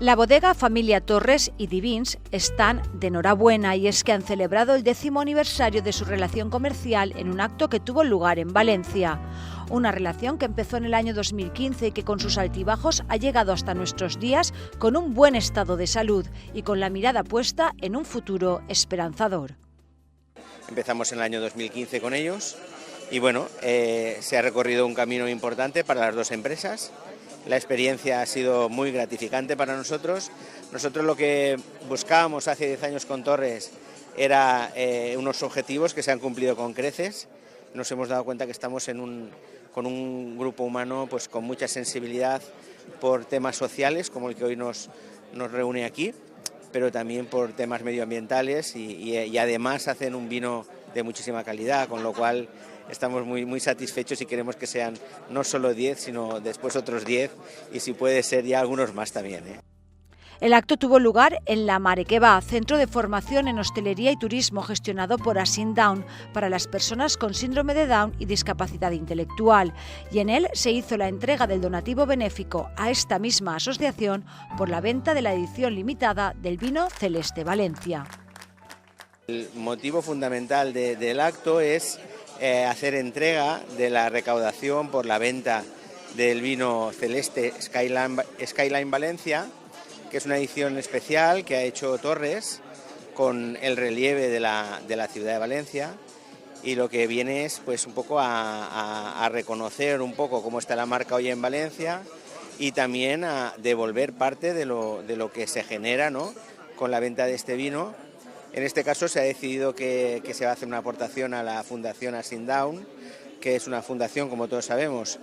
La bodega Familia Torres y Divins están de enhorabuena, y es que han celebrado el 10º aniversario de su relación comercial en un acto que tuvo lugar en Valencia. Una relación que empezó en el año 2015 y que con sus altibajos ha llegado hasta nuestros días con un buen estado de salud y con la mirada puesta en un futuro esperanzador. Empezamos en el año 2015 con ellos y bueno, se ha recorrido un camino importante para las dos empresas. La experiencia ha sido muy gratificante para nosotros. Nosotros lo que buscábamos hace 10 años con Torres era unos objetivos que se han cumplido con creces. Nos hemos dado cuenta que estamos con un grupo humano pues, con mucha sensibilidad por temas sociales, como el que hoy nos reúne aquí, pero también por temas medioambientales y además hacen un vino de muchísima calidad, con lo cual estamos muy satisfechos y queremos que sean no solo 10, sino después otros 10 y si puede ser ya algunos más también. El acto tuvo lugar en La Mare que Va, centro de formación en hostelería y turismo gestionado por Asint Down para las personas con síndrome de Down y discapacidad intelectual, y en él se hizo la entrega del donativo benéfico a esta misma asociación por la venta de la edición limitada del vino Celeste Valencia. El motivo fundamental del acto es hacer entrega de la recaudación por la venta del vino Celeste Skyline Valencia, que es una edición especial que ha hecho Torres con el relieve de la ciudad de Valencia, y lo que viene es pues un poco a reconocer un poco cómo está la marca hoy en Valencia y también a devolver parte de lo que se genera, ¿no?, con la venta de este vino. En este caso se ha decidido que se va a hacer una aportación a la Fundación Asint Down, que es una fundación, como todos sabemos,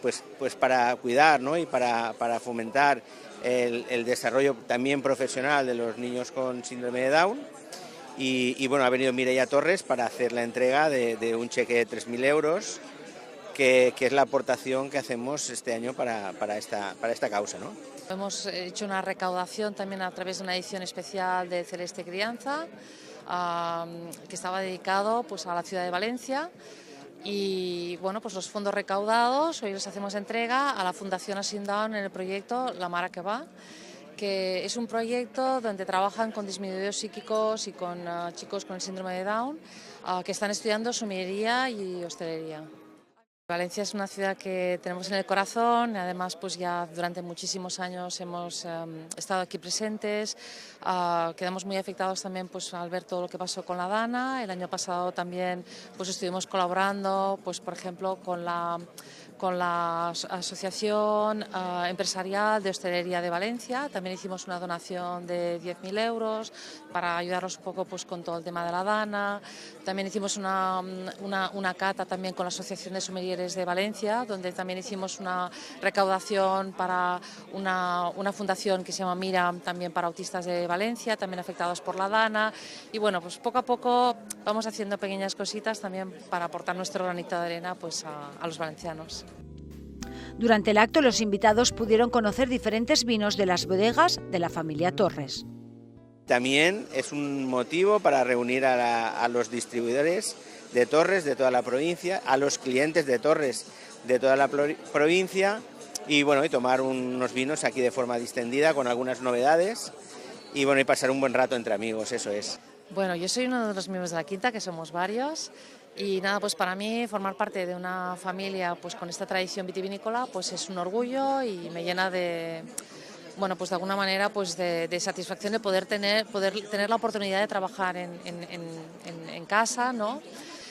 pues para cuidar, ¿no?, y para fomentar el desarrollo también profesional de los niños con síndrome de Down. Y bueno, ha venido Mireia Torres para hacer la entrega de un cheque de 3.000 euros, que es la aportación que hacemos este año para esta causa, ¿no? Hemos hecho una recaudación también a través de una edición especial de Celeste Crianza, que estaba dedicado pues, a la ciudad de Valencia. Y bueno, pues los fondos recaudados hoy les hacemos entrega a la Fundación Asint Down en el proyecto La Mare que Va, que es un proyecto donde trabajan con disminuidos psíquicos y con chicos con el síndrome de Down que están estudiando sommellería y hostelería. Valencia es una ciudad que tenemos en el corazón, además pues ya durante muchísimos años hemos estado aquí presentes, quedamos muy afectados también pues al ver todo lo que pasó con la Dana. El año pasado también pues estuvimos colaborando pues por ejemplo con la Asociación Empresarial de Hostelería de Valencia. También hicimos una donación de 10.000 euros para ayudarlos un poco pues, con todo el tema de la Dana. También hicimos una cata también con la Asociación de Sommeliers de Valencia, donde también hicimos una recaudación para una fundación que se llama Mira, también para autistas de Valencia, también afectados por la Dana. Y bueno, pues poco a poco vamos haciendo pequeñas cositas también para aportar nuestro granito de arena pues, a los valencianos. Durante el acto, los invitados pudieron conocer diferentes vinos de las bodegas de la familia Torres. También es un motivo para reunir a los distribuidores de Torres de toda la provincia, a los clientes de Torres de toda la provincia y bueno, y tomar unos vinos aquí de forma distendida con algunas novedades y bueno, y pasar un buen rato entre amigos, eso es. Bueno, yo soy uno de los miembros de la Quinta, que somos varios, y nada, pues para mí formar parte de una familia pues con esta tradición vitivinícola pues es un orgullo y me llena de, bueno, pues de alguna manera pues de satisfacción de poder tener la oportunidad de trabajar en casa, ¿no?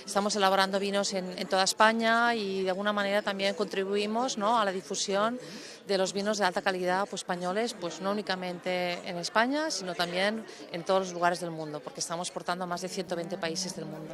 Estamos elaborando vinos en toda España y de alguna manera también contribuimos, ¿no?, a la difusión de los vinos de alta calidad pues, españoles, pues no únicamente en España, sino también en todos los lugares del mundo, porque estamos exportando a más de 120 países del mundo.